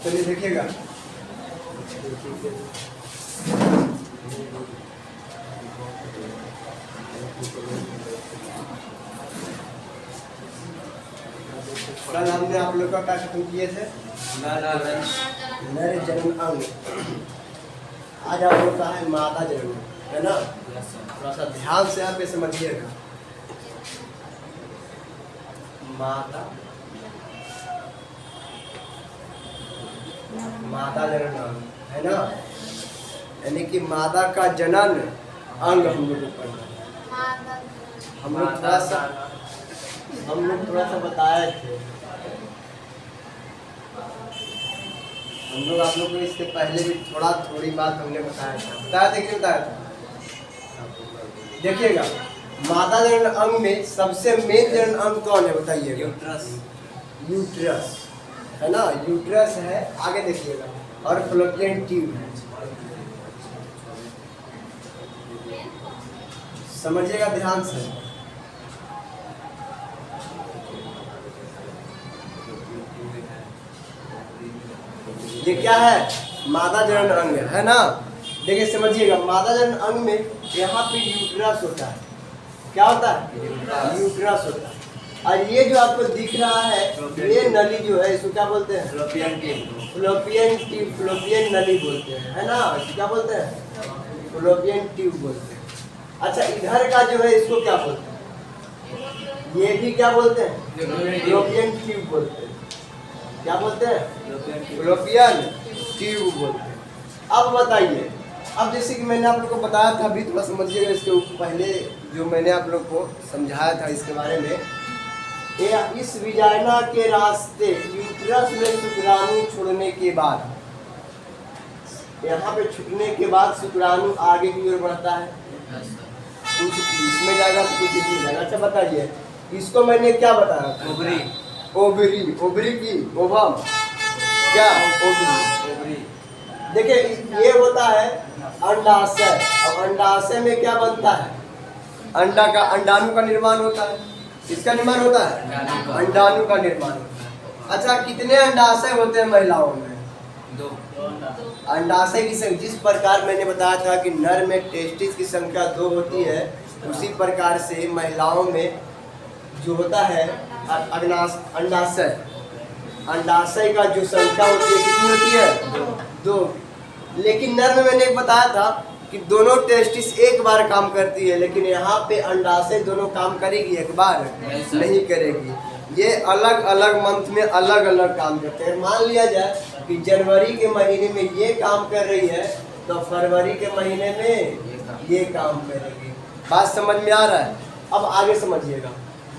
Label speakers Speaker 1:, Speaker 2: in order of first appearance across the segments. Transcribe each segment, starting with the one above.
Speaker 1: चलिए देखिएगा। कल हमने आप लोग का क्या खत्म किए थे? नर जन्म अंग। आज आप लोग का है मादा जन्म, है ना? थोड़ा सा ध्यान से आप ये समझिएगा। मादा जनन अंग, है ना? यानी कि मादा का जनन अंग हम लोग को पढ़ना है। हम लोग थोड़ा सा बताए थे। हम लोग आप लोग को इससे पहले भी थोड़ी बात हमने बताया था कि नहीं बताया था? देखिएगा, मादा जनन अंग में सबसे मेन जनन अंग कौन है बताइएगा? यूट्रस, है ना? यूट्रस है, आगे देखिएगा, और फलोपियन ट्यूब है। समझिएगा ध्यान से। ये क्या है? मादा जनन अंग है ना? देखिए समझिएगा, मादा जनन अंग में यहाँ पे यूट्रस होता है। क्या होता है? यूट्रस होता है। और ये जो आपको दिख रहा है, ये नली जो है, इसको क्या बोलते हैं? फ्लोपियन ट्यूब, फ्लोपियन नली बोलते हैं, है ना? क्या बोलते हैं? फ्लोपियन ट्यूब बोलते हैं। अच्छा, इधर का जो है इसको क्या बोलते हैं? ये भी क्या बोलते हैं? फ्लोपियन ट्यूब बोलते हैं। क्या बोलते हैं? फ्लोपियन ट्यूब बोलते हैं। अब बताइए, अब जैसे कि मैंने आप लोग को बताया था, अभी थोड़ा समझिएगा। इसके पहले जो मैंने आप लोग को समझाया था इसके बारे में, इस विजाइना के रास्ते यूट्रस में शुक्राणु छोड़ने के बाद, यहाँ पे छूटने के बाद शुक्राणु आगे की ओर बढ़ता है। कुछ इसमें जाएगा तो कुछ इसमें जाएगा। अच्छा बताइए, इसको मैंने क्या बताया? ओवरी की ओवम, क्या? ओवरी। देखिए, ये होता है अंडाशय। अब अंडाशय में क्या बनता है? अंडाणु का निर्माण होता है। किसका निर्माण होता है? अंडाणु का निर्माण होता है। अच्छा, कितने अंडाशय होते हैं महिलाओं में?
Speaker 2: 2
Speaker 1: अंडाशय की संख्या, जिस प्रकार मैंने बताया था कि नर में टेस्टिस की संख्या 2 होती है, उसी प्रकार से महिलाओं में जो होता है अंडाशय का जो संख्या होती है, कितनी होती है? 2। लेकिन नर में मैंने बताया था कि दोनों टेस्टिस एक बार काम करती है, लेकिन यहाँ पे अंडाशय दोनों काम करेगी, एक बार नहीं करेगी। ये अलग अलग मंथ में अलग अलग काम करते हैं। मान लिया जाए कि जनवरी के महीने में ये काम कर रही है, तो फरवरी के महीने में ये काम करेगी। बात समझ में आ रहा है? अब आगे समझिएगा।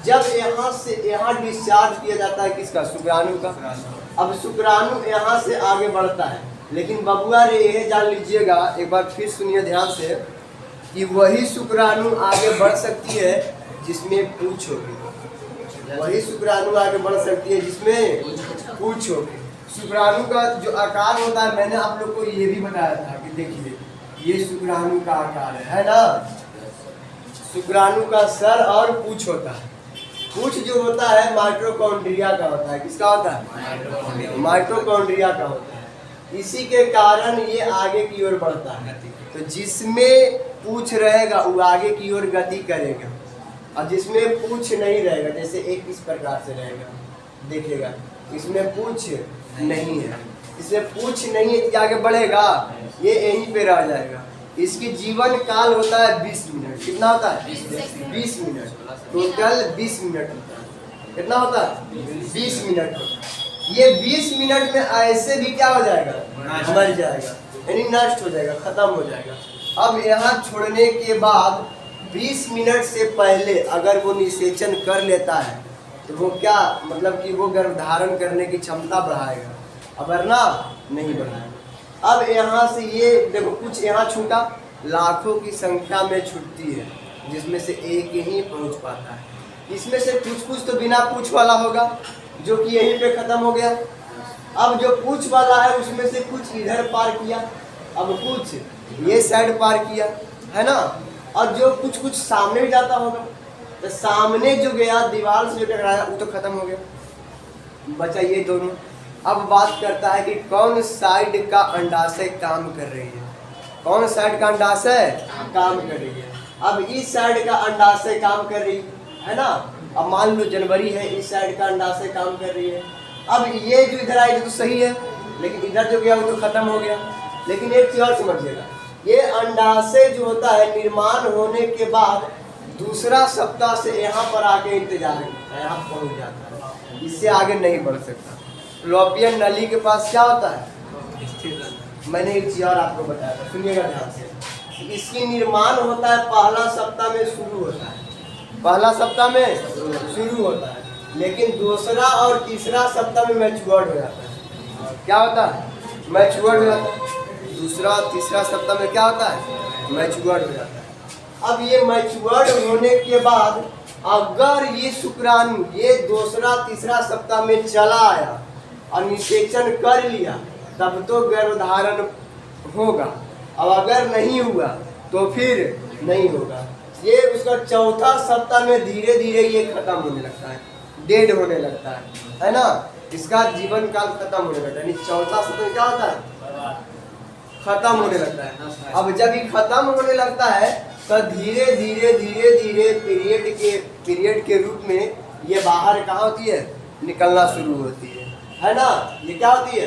Speaker 1: जब यहाँ से यहाँ डिस्चार्ज किया जाता है किसका? शुक्राणु का। अब शुक्राणु यहाँ से आगे बढ़ता है, लेकिन बबुआ रे ये जान लीजिएगा, एक बार फिर सुनिए ध्यान से, कि वही शुक्राणु आगे बढ़ सकती है जिसमें पूंछ होगी। वही शुक्राणु आगे बढ़ सकती है जिसमें पूंछ होगी। शुक्राणु का जो आकार होता है, मैंने आप लोग को ये भी बताया था कि देखिए, ये शुक्राणु का आकार है ना? शुक्राणु का सर और पूंछ होता है। पूंछ जो होता है माइटोकॉन्ड्रिया का होता है। किसका होता है? माइटोकॉन्ड्रिया का होता है। इसी के कारण ये आगे की ओर बढ़ता है। तो जिसमें पूंछ रहेगा वो आगे की ओर गति करेगा, और जिसमें पूंछ नहीं रहेगा, जैसे एक इस प्रकार से रहेगा, देखिएगा इसमें पूंछ नहीं है, इसमें पूंछ नहीं है, आगे बढ़ेगा, ये यहीं पे रह जाएगा। इसकी जीवन काल होता है 20 मिनट। कितना होता है? 20 मिनट। टोटल 20 मिनट होता है। कितना होता है? 20 मिनट होता है। ये 20 मिनट में ऐसे भी क्या हो जाएगा? मर जाएगा, यानी नष्ट हो जाएगा, खत्म हो जाएगा। अब यहाँ छोड़ने के बाद 20 मिनट से पहले अगर वो निषेचन कर लेता है, तो वो क्या मतलब कि वो गर्भधारण करने की क्षमता बढ़ाएगा, वरना नहीं बढ़ाएगा। अब यहाँ से ये देखो, कुछ यहाँ छूटा, लाखों की संख्या में छूटती है, जिसमें से एक ही पहुँच पाता है। इसमें से कुछ तो बिना पूछ वाला होगा, जो कि यहीं पे खत्म हो गया। अब जो पूछ वाला है उसमें से कुछ इधर पार किया, अब कुछ ये साइड पार किया, है ना? और जो कुछ सामने भी जाता होगा, तो सामने जो गया दीवार से जो टकराया वो तो खत्म हो गया, बचा ये दोनों। अब बात करता है कि कौन साइड का अंडाशय काम कर रही है, कौन साइड का अंडाशय काम कर रही है। अब इस साइड का अंडाशय काम कर रही है ना। अब मान लो जनवरी है, इस साइड का अंडाशय काम कर रही है। अब ये जो इधर आई तो सही है, लेकिन इधर जो गया वो तो खत्म हो गया। लेकिन एक चीज और समझिएगा, ये अंडाशय जो होता है निर्माण होने के बाद दूसरा सप्ताह से यहाँ पर आके इंतजार करता है, यहाँ पहुँच जाता है, इससे आगे नहीं बढ़ सकता। फ्लोपियन नली के पास क्या होता है, मैंने एक चीज और आपको बताया था, सुनिएगा ध्यान से। इसकी निर्माण होता है पहला सप्ताह में शुरू होता है, पहला सप्ताह में शुरू होता है, लेकिन दूसरा और तीसरा सप्ताह में मैच्योर्ड हो जाता है। क्या होता है, मैच्योर्ड हो जाता है। दूसरा और तीसरा सप्ताह में क्या होता है, मैच्योर्ड हो जाता है। अब ये मैच्योर्ड होने के बाद अगर ये शुक्राणु ये दूसरा तीसरा सप्ताह में चला आया और निषेचन कर लिया तब तो गर्भधारण होगा। अब अगर नहीं हुआ तो फिर नहीं होगा। ये उसका चौथा सप्ताह में धीरे धीरे ये खत्म होने लगता है, डेड होने लगता है ना। इसका जीवन काल खत्म होने लगता है, चौथा सप्ताह क्या होता है, खत्म होने लगता है। अब जब ये खत्म होने लगता है तो धीरे धीरे धीरे धीरे पीरियड के रूप में ये बाहर कहाँ होती है, निकलना शुरू होती है ना। ये क्या होती है,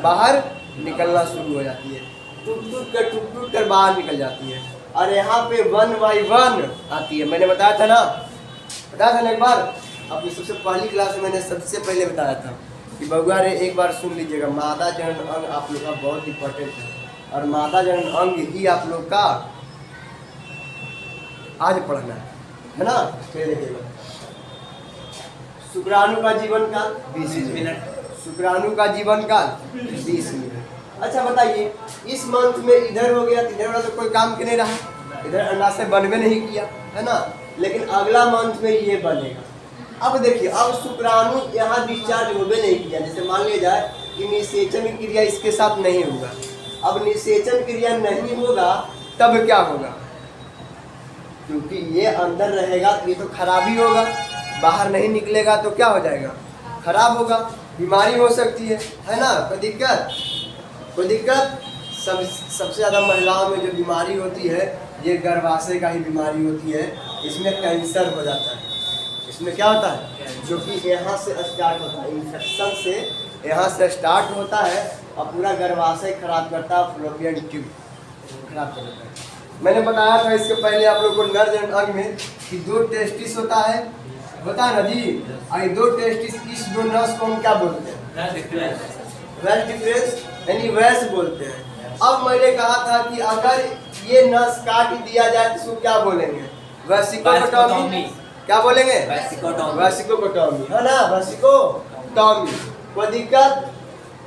Speaker 1: बाहर निकलना शुरू हो जाती है, टूट कर बाहर निकल जाती है। और यहाँ पे 1 बाई 1 आती है। मैंने बताया था ना एक बार, अपनी सबसे पहली क्लास में मैंने सबसे पहले बताया था कि बउआ रे एक बार सुन लीजिएगा, मादा जनन अंग आप लोग का बहुत इंपॉर्टेंट है और मादा जनन अंग ही आप लोग का आज पढ़ना है ना। फिर देखिएगा, शुक्राणु का जीवन काल 20 मिनट, शुक्राणु का जीवन काल 20 मिनट। अच्छा बताइए, इस मंथ में इधर हो गया, इधर वाला तो कोई काम के नहीं रहा, इधर अंडाशय बनवे नहीं किया है ना, लेकिन अगला मंथ में ये बनेगा। अब देखिए, अब शुक्राणु यहाँ डिस्चार्ज होवे नहीं किया, जैसे मान लिया जाए कि निषेचन क्रिया इसके साथ नहीं होगा। अब निषेचन क्रिया नहीं होगा तब क्या होगा, क्योंकि ये अंदर रहेगा तो ये तो खराब ही होगा, बाहर नहीं निकलेगा तो क्या हो जाएगा, खराब होगा, बीमारी हो सकती है ना। कोई दिक्कत सबसे ज़्यादा महिलाओं में जो बीमारी होती है ये गर्भाशय का ही बीमारी होती है। इसमें कैंसर हो जाता है। इसमें क्या होता है, जो कि यहाँ से स्टार्ट होता है, इन्फेक्शन से यहाँ से स्टार्ट होता है और पूरा गर्भाशय खराब करता है, फ्लोपियन ट्यूब खराब कर देता है। मैंने बताया था इसके पहले आप लोग को नर जनन अंग में कि 2 टेस्टिस होता है, बता ना जी। और 2 टेस्टिस, इस 2 नस को हम क्या बोलते हैं, वेस्ट डिफरेंस यानी वैस बोलते हैं। अब मैंने कहा था कि अगर ये नस काट दिया जाए तो इसको क्या बोलेंगे, वेसिकोटॉमी। क्या बोलेंगे, वेसिकोटॉमी है ना, वेसिकोटॉमी। कोई दिक्कत,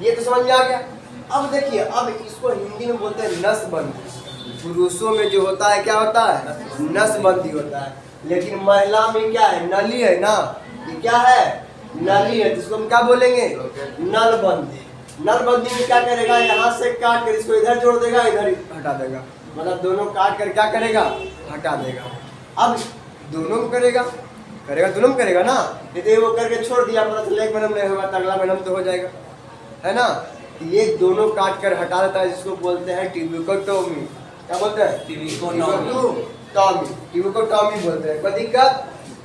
Speaker 1: ये तो समझ में आ गया। अब देखिए, अब इसको हिंदी में बोलते हैं नसबंदी। पुरुषों में जो होता है क्या होता है, नसबंदी होता है, लेकिन महिला में क्या है, नली है ना, ये क्या है, नली है, जिसको हम क्या बोलेंगे, नलबंदी। नलबंदी में क्या करेगा, यहाँ से काट कर इसको इधर जोड़ देगा, इधर हटा देगा, मतलब दोनों काट कर क्या करेगा, हटा देगा। अब दोनों में करेगा दोनों में करेगा ना, यदि वो करके छोड़ दिया पता चला एक महीना नहीं होगा तो अगला महीना तो हो जाएगा, है ना। ये दोनों काट कर हटा देता है, जिसको बोलते हैं ट्यूबिकोटॉमी। क्या बोलते हैं, ट्यूबिकोटॉमी बोलते हैं।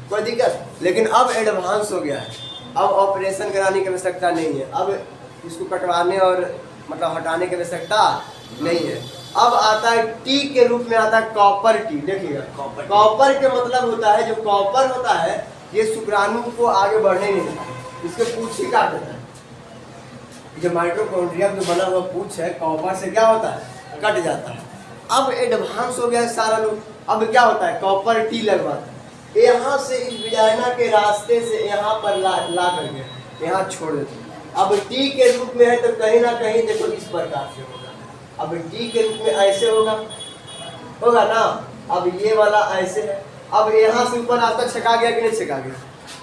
Speaker 1: कोई दिक्कत। लेकिन अब एडवांस हो गया है, अब ऑपरेशन कराने की आवश्यकता नहीं है, अब इसको कटवाने और मतलब हटाने की आवश्यकता नहीं है। अब आता है टी के रूप में आता है कॉपर टी। देखिएगा, कॉपर के मतलब होता है, जो कॉपर होता है ये शुक्राणु को आगे बढ़ने नहीं देता, इसके पूछ ही काट देता है। जो माइटोकॉन्ड्रिया जो बना हुआ पूछ है, कॉपर से क्या होता है, कट जाता है। अब एडवांस हो गया है सारा लोग, अब क्या होता है, कॉपर टी लगवाता है, यहाँ से इस विजाइना के रास्ते से यहाँ पर ला करके यहाँ छोड़ देते हैं। अब टी के रूप में है तो कहीं ना कहीं देखो इस प्रकार से होगा। अब टी के रूप में ऐसे होगा ना। अब ये वाला ऐसे है, अब यहाँ से ऊपर रास्ता छका गया कि नहीं छका गया,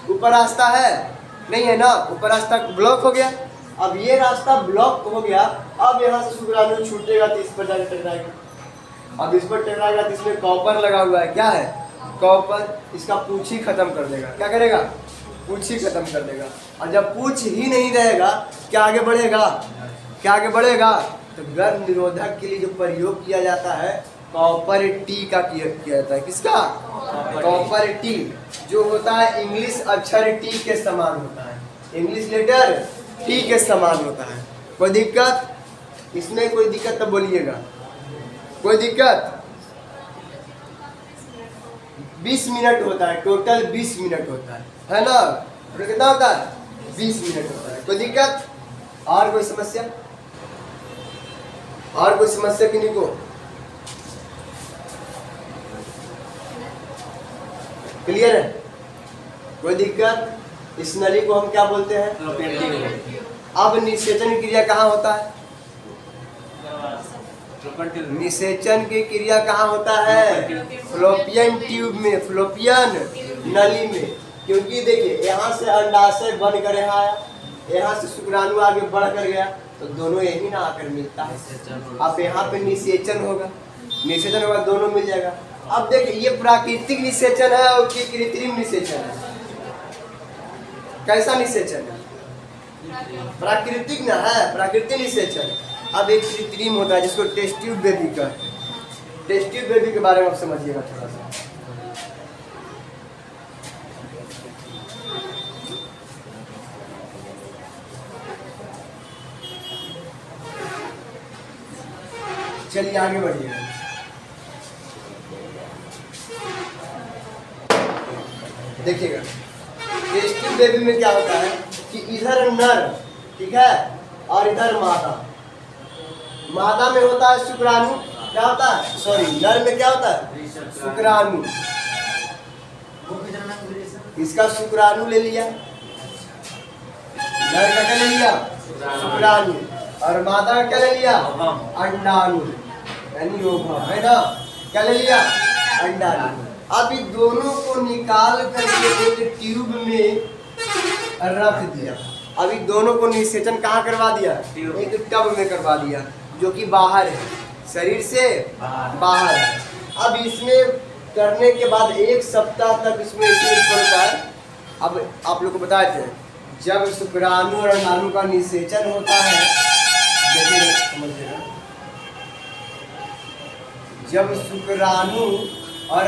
Speaker 1: ऊपर रास्ता है नहीं है ना, ऊपर रास्ता ब्लॉक हो गया। अब ये रास्ता ब्लॉक हो गया, अब यहाँ से शुक्राणु छूटेगा तो इस पर जाकर टकराएगा। अब इस पर टकराएगा तो इसमें कॉपर लगा हुआ है, क्या है, कॉपर, इसका पूछ ही खत्म कर देगा। क्या करेगा, पूछ ही खत्म कर देगा। और जब पूछ ही नहीं रहेगा क्या आगे बढ़ेगा? क्या आगे बढ़ेगा? तो गर्भ निरोधक के लिए जो प्रयोग किया जाता है कॉपर टी का किया जाता है। किसका? कॉपर टी, जो होता है इंग्लिश अक्षर टी के समान होता है, इंग्लिश लेटर टी के समान होता है। कोई दिक्कत इसमें? कोई दिक्कत तो बोलिएगा। कोई दिक्कत? 20 मिनट होता है, टोटल 20 मिनट होता है ना? तो कितना होता है? 20 मिनट होता है। कोई दिक्कत? और कोई समस्या? और कोई समस्या किन्हीं को? क्लियर है? कोई दिक्कत? इस नली को हम क्या बोलते हैं? अब निषेचन क्रिया कहाँ होता है? निषेचन की क्रिया कहाँ होता है? फ्लोपियन ट्यूब में, फ्लोपियन नली में। क्योंकि देखिए यहाँ से अंडाशय बनकर यहाँ आया, यहाँ से शुक्राणु आगे बढ़कर गया, तो दोनों यही ना आकर मिलता है। अब यहाँ पे निषेचन होगा, निषेचन होगा, दोनों मिल जाएगा। अब देखिए ये प्राकृतिक निषेचन है और ये कृत्रिम निषेचन है। कैसा निषेचन है? प्राकृतिक ना है, प्राकृतिक निषेचन। अब एक कृत्रिम होता है जिसको टेस्ट ट्यूब बेबी कहते हैं। टेस्ट ट्यूब बेबी के बारे में आप समझिएगा थोड़ा सा। चलिए आगे बढ़िए। देखिएगा टेस्ट ट्यूब बेबी में क्या होता है कि इधर नर, ठीक है, और इधर मादा। मादा में होता है शुक्राणु, क्या होता है? सॉरी, नर में क्या होता है? शुक्राणु। इसका शुक्राणु ले लिया, नर का क्या ले लिया? शुक्राणु। और मादा का क्या ले लिया? अंडाणु, यानी ओवम, है ना? क्या ले लिया? अंडाणु। अब इन दोनों को निकाल करके एक ट्यूब में रख दिया। अभी दोनों को निषेचन कहाँ करवा दिया? एक टब में करवा दिया, जो कि बाहर है, शरीर से बाहर है। अब इसमें करने के बाद 1 सप्ताह तक इसमें छोड़ता है। अब आप लोग को बताते हैं जब शुक्राणु और अंडाणु का निषेचन होता है, देखिए समझिएगा, जब शुक्राणु और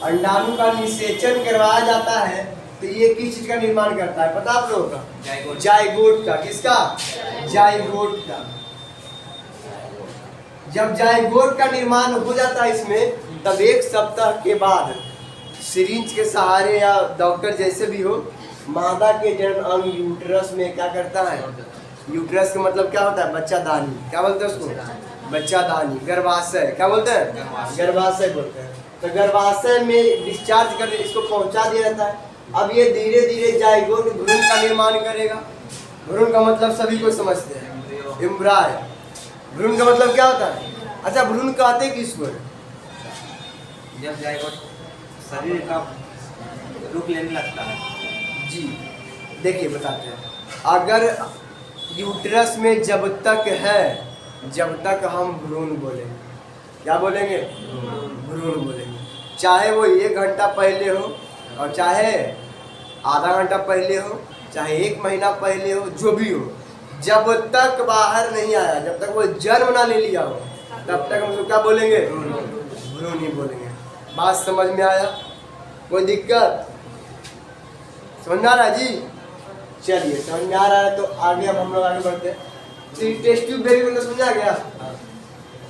Speaker 1: अंडाणु का निषेचन करवाया जाता है तो ये किस चीज का निर्माण करता है पता आप लोगों का? जाइगोट का। किसका? जाइगोट का। जब जाइगोट का निर्माण हो जाता है इसमें, तब 1 सप्ताह के बाद सिरिंज के सहारे या डॉक्टर जैसे भी हो, मादा के जन्म अंग यूट्रस में क्या करता है? यूट्रस का मतलब क्या होता है? बच्चादानी। क्या बोलते हैं उसको? बच्चादानी। गर्भाशय क्या बोलते हैं? गर्भाशय बोलते हैं। तो गर्भाशय में डिस्चार्ज कर इसको पहुंचा दिया जाता है। अब ये धीरे धीरे जाइगोट भ्रूण का निर्माण करेगा। भ्रूण का मतलब सभी को समझते हैं, एम्ब्राय। भ्रूण का मतलब क्या होता है? अच्छा, भ्रूण कहते किसको?
Speaker 2: जब जाइगोट शरीर का रूप लेने लगता है।
Speaker 1: जी देखिए बताते हैं, अगर यूट्रस में जब तक है, जब तक हम भ्रूण बोलेंगे। क्या बोलेंगे? भ्रूण बोलेंगे। चाहे वो 1 घंटा पहले हो और चाहे आधा घंटा पहले हो, चाहे 1 महीना पहले हो, जो भी हो, जब तक बाहर नहीं आया, जब तक वो जन्म ना ले लिया हो, तब तक हम उसको क्या बोलेंगे? भ्रूण ही बोलेंगे। बात समझ में आया? कोई दिक्कत? समझ में आ रहा है जी? चलिए, समझ में आ रहा है तो आगे अब हम लोग आगे बढ़ते हैं। टेस्ट ट्यूब बेबी को समझा गया?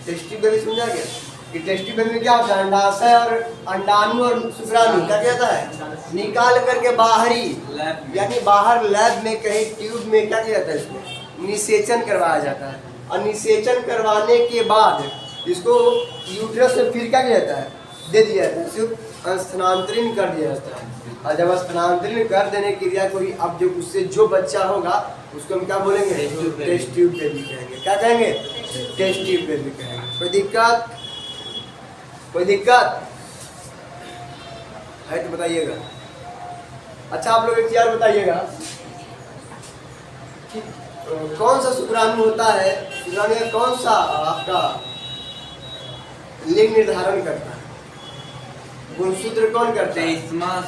Speaker 1: टेस्ट ट्यूब बेबी समझा गया कि टेस्ट ट्यूब बेबी में क्या होता है? अंडाशय और अंडाणु और शुक्राणु क्या कहता है? निकाल करके बाहरी, यानी बाहर लैब में कहीं ट्यूब में क्या किया जाता है? इसको निषेचन करवाया जाता है। और निषेचन करवाने के बाद इसको यूट्रस में फिर क्या किया जाता है? दे दिया जाता है, इसको स्थानांतरित कर दिया जाता है। और जब स्थानांतरित कर देने की क्रिया कोई, अब जो उससे जो बच्चा होगा उसको हम क्या बोलेंगे? टेस्ट ट्यूब बेबी कहेंगे। क्या कहेंगे? टेस्ट ट्यूब बेबी कहेंगे। कोई दिक्कत? कोई दिक्कत है तो बताइएगा। अच्छा, आप लोग एक चीज बताइएगा कि कौन सा शुक्राणु होता है, शुक्राणु में कौन सा आपका लिंग निर्धारण करता है? गुणसूत्र कौन करता है?
Speaker 2: 23वां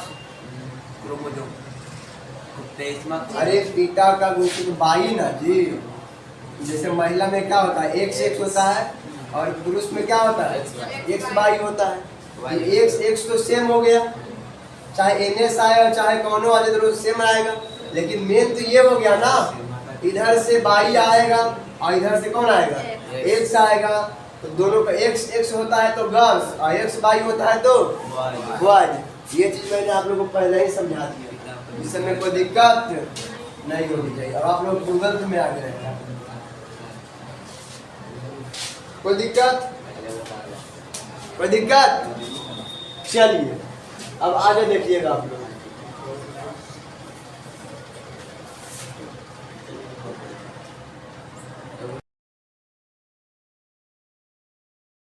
Speaker 2: क्रोमोसोम, 23वां।
Speaker 1: अरे पिता का गुणसूत्र बाई ना जी। जैसे महिला में क्या होता है, एक्स एक्स होता है, और पुरुष में क्या होता है, एक्स बाई होता है। एक्स एक्स तो सेम हो गया, चाहे एनएस आए और चाहे कौनो वाले तो सेम आएगा। लेकिन मेन तो ये हो गया ना, इधर से बाई आएगा और इधर से कौन आएगा, एक्स आएगा। तो दोनों का एक्स एक्स होता है तो गर्ल्स, और एक्स बाई होता है तो बॉयज। ये चीज मैंने आप लोगों को पहले ही समझा दिया, इसमें कोई दिक्कत नहीं होनी चाहिए। अब आप लोग गूगल में आगे रहेगा, कोई दिक्कत, कोई दिक्कत। चलिए अब आगे देखिएगा आप लोग।